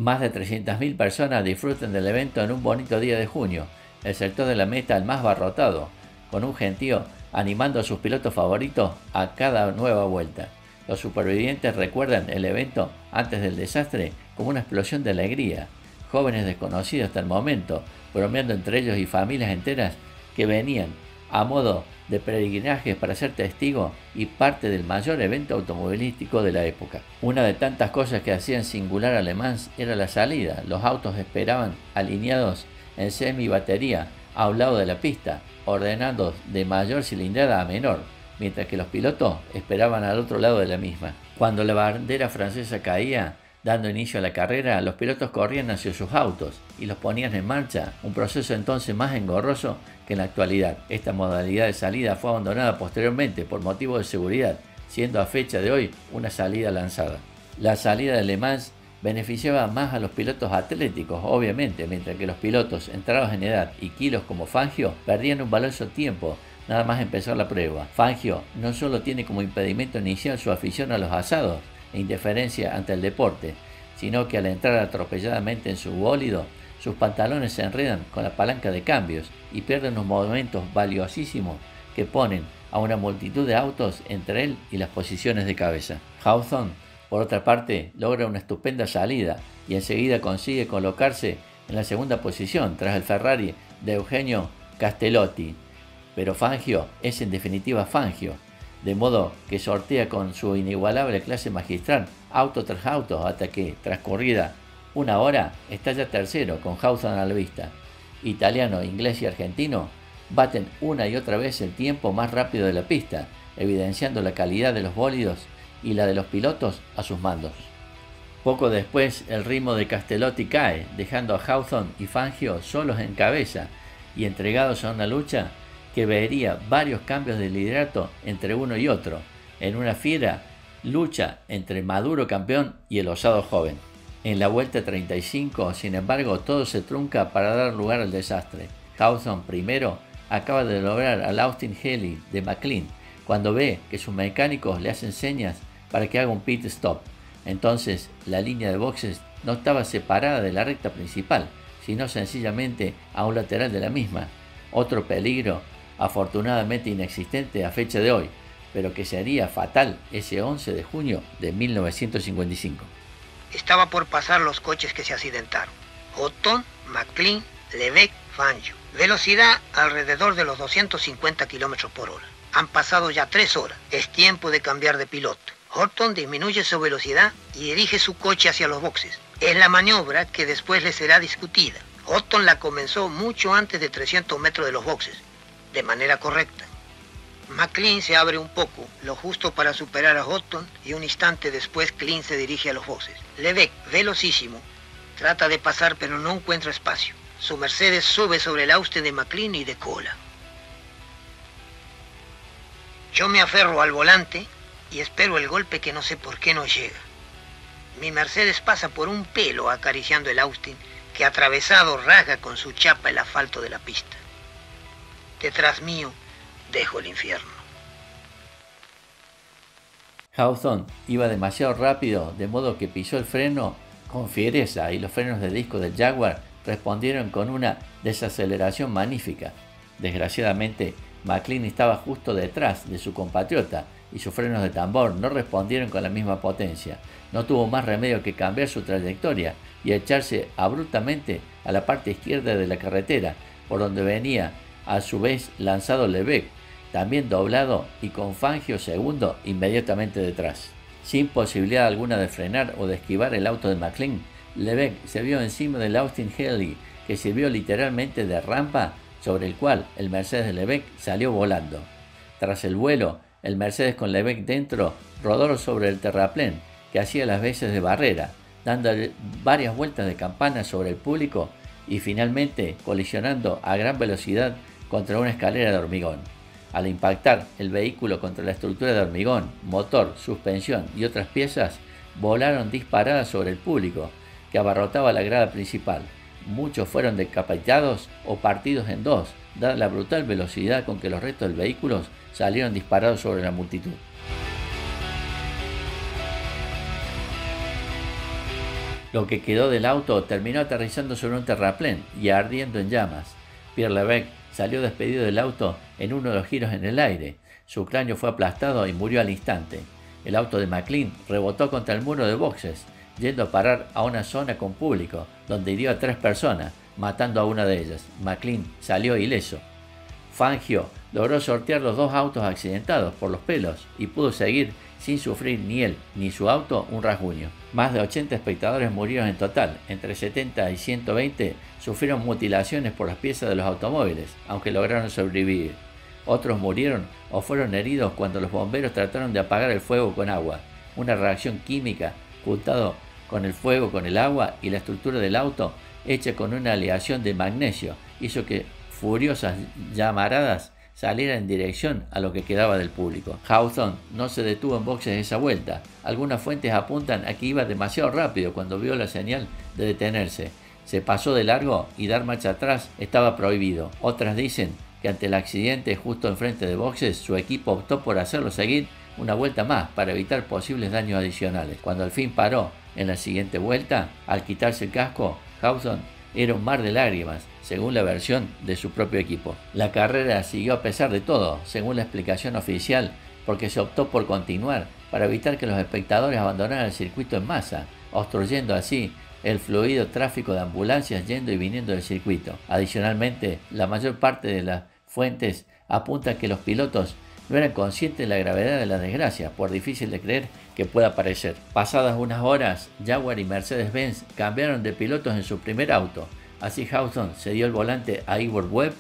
Más de 300.000 personas disfrutan del evento en un bonito día de junio, el sector de la meta el más abarrotado, con un gentío animando a sus pilotos favoritos a cada nueva vuelta. Los supervivientes recuerdan el evento antes del desastre como una explosión de alegría. Jóvenes desconocidos hasta el momento, bromeando entre ellos y familias enteras que venían a modo de peregrinajes para ser testigos y parte del mayor evento automovilístico de la época. Una de tantas cosas que hacían singular a Le Mans era la salida. Los autos esperaban alineados en semi-batería a un lado de la pista, ordenando de mayor cilindrada a menor, mientras que los pilotos esperaban al otro lado de la misma. Cuando la bandera francesa caía, dando inicio a la carrera, los pilotos corrían hacia sus autos y los ponían en marcha, un proceso entonces más engorroso que en la actualidad. Esta modalidad de salida fue abandonada posteriormente por motivos de seguridad, siendo a fecha de hoy una salida lanzada. La salida de Le Mans beneficiaba más a los pilotos atléticos, obviamente, mientras que los pilotos entrados en edad y kilos como Fangio perdían un valioso tiempo nada más empezar la prueba. Fangio no solo tiene como impedimento inicial su afición a los asados e indiferencia ante el deporte, sino que al entrar atropelladamente en su bólido, sus pantalones se enredan con la palanca de cambios y pierden unos momentos valiosísimos que ponen a una multitud de autos entre él y las posiciones de cabeza. Hawthorne, por otra parte, logra una estupenda salida y enseguida consigue colocarse en la segunda posición tras el Ferrari de Eugenio Castellotti. Pero Fangio es en definitiva Fangio, de modo que sortea con su inigualable clase magistral auto tras auto hasta que, transcurrida una hora, está ya tercero con Hawthorne a la vista. Italiano, inglés y argentino baten una y otra vez el tiempo más rápido de la pista, evidenciando la calidad de los bólidos y la de los pilotos a sus mandos. Poco después, el ritmo de Castellotti cae, dejando a Hawthorne y Fangio solos en cabeza y entregados a una lucha que vería varios cambios de liderato entre uno y otro, en una fiera lucha entre el maduro campeón y el osado joven. En la vuelta 35, sin embargo, todo se trunca para dar lugar al desastre. Hawthorne primero acaba de lograr al Austin Healey de McLaren cuando ve que sus mecánicos le hacen señas para que haga un pit stop. Entonces, la línea de boxes no estaba separada de la recta principal, sino sencillamente a un lateral de la misma. Otro peligro afortunadamente inexistente a fecha de hoy, pero que sería fatal ese 11 de junio de 1955. Estaba por pasar los coches que se accidentaron. Hawthorne, McLaren, Leveque, Fangio. Velocidad alrededor de los 250 km por hora. Han pasado ya 3 horas. Es tiempo de cambiar de piloto. Hawthorne disminuye su velocidad y dirige su coche hacia los boxes. Es la maniobra que después le será discutida. Hawthorne la comenzó mucho antes de 300 metros de los boxes, de manera correcta. McLaren se abre un poco, lo justo para superar a Hawthorne, y un instante después Klein se dirige a los boxes. Leveque, velocísimo, trata de pasar pero no encuentra espacio. Su Mercedes sube sobre el Austin de McLaren y decola. Yo me aferro al volante y espero el golpe que no sé por qué no llega. Mi Mercedes pasa por un pelo acariciando el Austin, que atravesado rasga con su chapa el asfalto de la pista. Detrás mío dejo el infierno. Hawthorne iba demasiado rápido, de modo que pisó el freno con fiereza y los frenos de disco del Jaguar respondieron con una desaceleración magnífica. Desgraciadamente, McLaren estaba justo detrás de su compatriota y sus frenos de tambor no respondieron con la misma potencia. No tuvo más remedio que cambiar su trayectoria y echarse abruptamente a la parte izquierda de la carretera, por donde venía a su vez lanzado Leveque, también doblado y con Fangio segundo inmediatamente detrás. Sin posibilidad alguna de frenar o de esquivar el auto de McLaren, Leveque se vio encima del Austin Healey, que sirvió literalmente de rampa sobre el cual el Mercedes de Leveque salió volando. Tras el vuelo, el Mercedes con Leveque dentro rodó sobre el terraplén, que hacía las veces de barrera, dando varias vueltas de campana sobre el público y finalmente colisionando a gran velocidad contra una escalera de hormigón. Al impactar el vehículo contra la estructura de hormigón, motor, suspensión y otras piezas, volaron disparadas sobre el público, que abarrotaba la grada principal. Muchos fueron decapitados o partidos en dos, dada la brutal velocidad con que los restos del vehículo salieron disparados sobre la multitud. Lo que quedó del auto terminó aterrizando sobre un terraplén y ardiendo en llamas. Pierre Levesque salió despedido del auto en uno de los giros en el aire. Su cráneo fue aplastado y murió al instante. El auto de McLean rebotó contra el muro de boxes, yendo a parar a una zona con público, donde hirió a 3 personas, matando a una de ellas. McLean salió ileso. Fangio logró sortear los 2 autos accidentados por los pelos y pudo seguir sin sufrir ni él ni su auto un rasguño. Más de 80 espectadores murieron en total, entre 70 y 120 sufrieron mutilaciones por las piezas de los automóviles, aunque lograron sobrevivir. Otros murieron o fueron heridos cuando los bomberos trataron de apagar el fuego con agua. Una reacción química juntado con el fuego con el agua y la estructura del auto, hecha con una aleación de magnesio, hizo que furiosas llamaradas salieran en dirección a lo que quedaba del público. Hawthorne no se detuvo en boxes esa vuelta. Algunas fuentes apuntan a que iba demasiado rápido cuando vio la señal de detenerse. Se pasó de largo y dar marcha atrás estaba prohibido. Otras dicen que ante el accidente justo enfrente de boxes, su equipo optó por hacerlo seguir una vuelta más para evitar posibles daños adicionales. Cuando al fin paró en la siguiente vuelta, al quitarse el casco, Hawthorne era un mar de lágrimas, según la versión de su propio equipo. La carrera siguió a pesar de todo, según la explicación oficial, porque se optó por continuar para evitar que los espectadores abandonaran el circuito en masa, obstruyendo así el fluido tráfico de ambulancias yendo y viniendo del circuito. Adicionalmente, la mayor parte de las fuentes apuntan que los pilotos no eran conscientes de la gravedad de la desgracia, por difícil de creer que pueda parecer. Pasadas unas horas, Jaguar y Mercedes-Benz cambiaron de pilotos en su primer auto. Así Hawthorne cedió el volante a Edward Webb,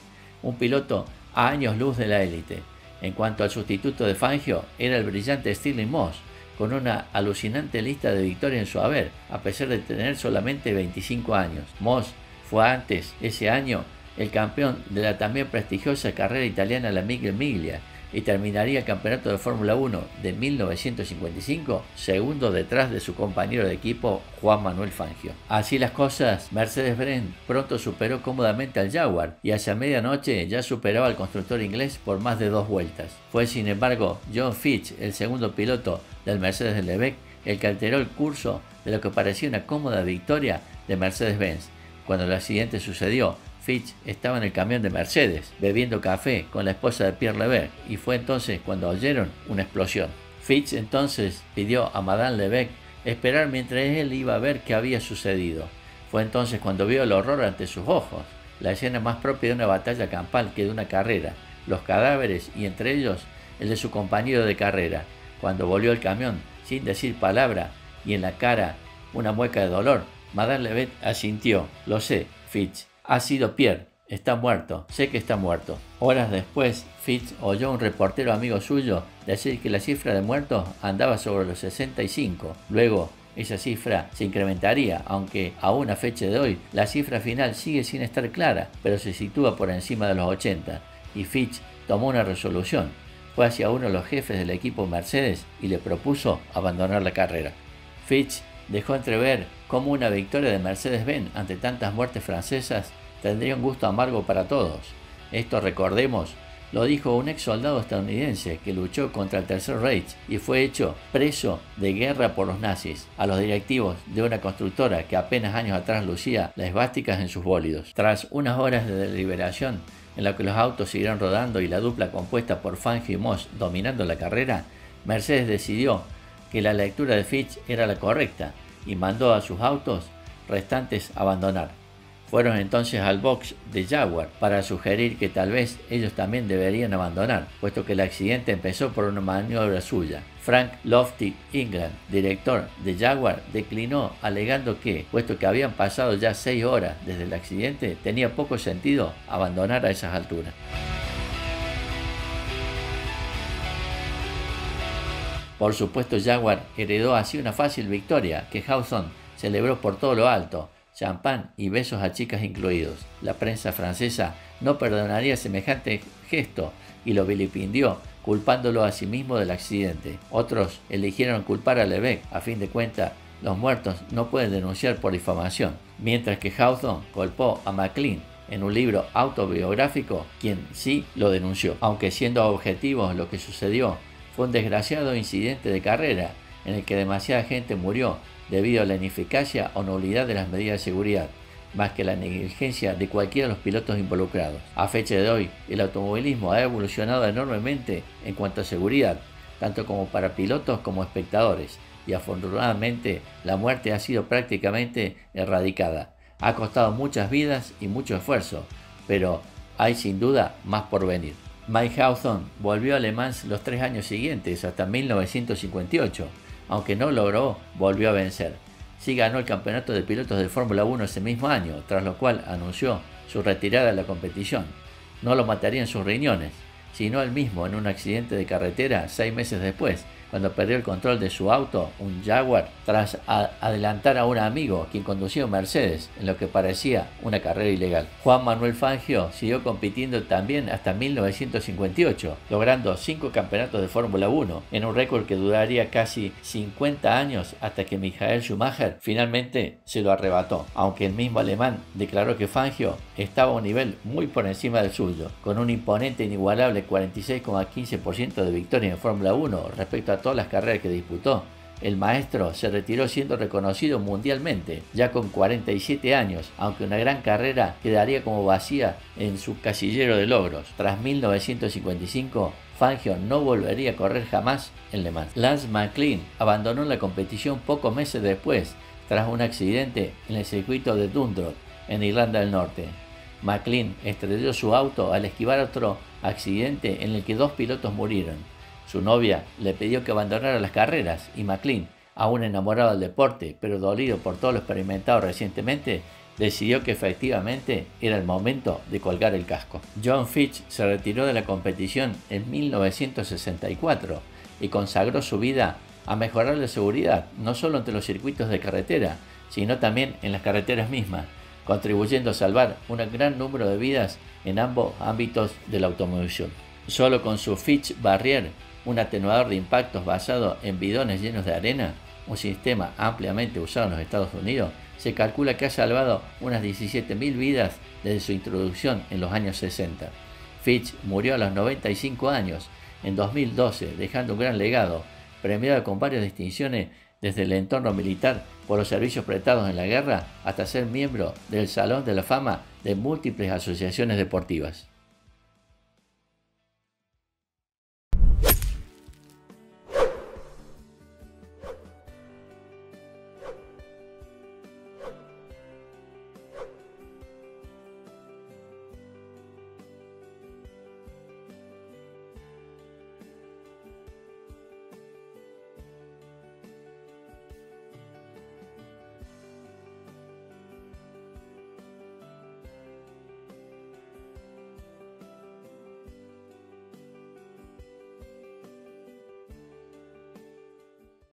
un piloto a años luz de la élite. En cuanto al sustituto de Fangio, era el brillante Stirling Moss, con una alucinante lista de victorias en su haber, a pesar de tener solamente 25 años. Moss fue antes, ese año, el campeón de la también prestigiosa carrera italiana la Mille Miglia, y terminaría el campeonato de Fórmula 1 de 1955, segundo detrás de su compañero de equipo Juan Manuel Fangio. Así las cosas, Mercedes-Benz pronto superó cómodamente al Jaguar y hacia medianoche ya superaba al constructor inglés por más de 2 vueltas. Fue sin embargo John Fitch, el segundo piloto del Mercedes de Levesque, el que alteró el curso de lo que parecía una cómoda victoria de Mercedes-Benz. Cuando el accidente sucedió, Fitch estaba en el camión de Mercedes, bebiendo café con la esposa de Pierre Levesque, y fue entonces cuando oyeron una explosión. Fitch entonces pidió a Madame Levesque esperar mientras él iba a ver qué había sucedido. Fue entonces cuando vio el horror ante sus ojos, la escena más propia de una batalla campal que de una carrera, los cadáveres y entre ellos el de su compañero de carrera. Cuando volvió el camión, sin decir palabra y en la cara una mueca de dolor, Madame Levesque asintió. Lo sé, Fitch. Ha sido Pierre, está muerto, sé que está muerto. Horas después, Fitch oyó a un reportero amigo suyo decir que la cifra de muertos andaba sobre los 65. Luego, esa cifra se incrementaría, aunque aún a fecha de hoy, la cifra final sigue sin estar clara, pero se sitúa por encima de los 80. Y Fitch tomó una resolución. Fue hacia uno de los jefes del equipo Mercedes y le propuso abandonar la carrera. Fitch dejó entrever cómo una victoria de Mercedes-Benz ante tantas muertes francesas tendría un gusto amargo para todos. Esto, recordemos, lo dijo un ex soldado estadounidense que luchó contra el Tercer Reich y fue hecho preso de guerra por los nazis, a los directivos de una constructora que apenas años atrás lucía las esvásticas en sus bólidos. Tras unas horas de deliberación en la que los autos siguieron rodando y la dupla compuesta por Fangio y Moss dominando la carrera, Mercedes decidió que la lectura de Fitch era la correcta y mandó a sus autos restantes abandonar. Fueron entonces al box de Jaguar para sugerir que tal vez ellos también deberían abandonar, puesto que el accidente empezó por una maniobra suya. Frank Lofty England, director de Jaguar, declinó alegando que, puesto que habían pasado ya 6 horas desde el accidente, tenía poco sentido abandonar a esas alturas. Por supuesto, Jaguar heredó así una fácil victoria que Hawthorne celebró por todo lo alto, champán y besos a chicas incluidos. La prensa francesa no perdonaría semejante gesto y lo vilipendió, culpándolo a sí mismo del accidente. Otros eligieron culpar a Levesque. A fin de cuentas, los muertos no pueden denunciar por difamación, mientras que Hawthorne culpó a McLean en un libro autobiográfico, quien sí lo denunció. Aunque siendo objetivos, lo que sucedió fue un desgraciado incidente de carrera en el que demasiada gente murió debido a la ineficacia o nulidad de las medidas de seguridad, más que la negligencia de cualquiera de los pilotos involucrados. A fecha de hoy, el automovilismo ha evolucionado enormemente en cuanto a seguridad, tanto como para pilotos como espectadores, y afortunadamente la muerte ha sido prácticamente erradicada. Ha costado muchas vidas y mucho esfuerzo, pero hay sin duda más por venir. Mike Hawthorne volvió a Le Mans los 3 años siguientes, hasta 1958, aunque no logró, volvió a vencer. Sí ganó el campeonato de pilotos de Fórmula 1 ese mismo año, tras lo cual anunció su retirada de la competición. No lo matarían sus riñones, sino él mismo en un accidente de carretera 6 meses después, cuando perdió el control de su auto, un Jaguar, tras adelantar a un amigo quien conducía un Mercedes, en lo que parecía una carrera ilegal. Juan Manuel Fangio siguió compitiendo también hasta 1958, logrando 5 campeonatos de Fórmula 1, en un récord que duraría casi 50 años hasta que Michael Schumacher finalmente se lo arrebató, aunque el mismo alemán declaró que Fangio estaba a un nivel muy por encima del suyo, con un imponente e inigualable 46,15% de victorias en Fórmula 1 respecto a todas las carreras que disputó. El maestro se retiró siendo reconocido mundialmente, ya con 47 años, aunque una gran carrera quedaría como vacía en su casillero de logros. Tras 1955, Fangio no volvería a correr jamás en Le Mans. Lance McLean abandonó la competición pocos meses después, tras un accidente en el circuito de Dundalk, en Irlanda del Norte. McLean estrelló su auto al esquivar otro accidente en el que 2 pilotos murieron. Su novia le pidió que abandonara las carreras y McLean, aún enamorado del deporte, pero dolido por todo lo experimentado recientemente, decidió que efectivamente era el momento de colgar el casco. John Fitch se retiró de la competición en 1964 y consagró su vida a mejorar la seguridad, no solo entre los circuitos de carretera, sino también en las carreteras mismas, contribuyendo a salvar un gran número de vidas en ambos ámbitos de la automoción. Solo con su Fitch Barrier, un atenuador de impactos basado en bidones llenos de arena, un sistema ampliamente usado en los Estados Unidos, se calcula que ha salvado unas 17.000 vidas desde su introducción en los años 60. Fitch murió a los 95 años en 2012, dejando un gran legado, premiado con varias distinciones desde el entorno militar por los servicios prestados en la guerra hasta ser miembro del Salón de la Fama de múltiples asociaciones deportivas.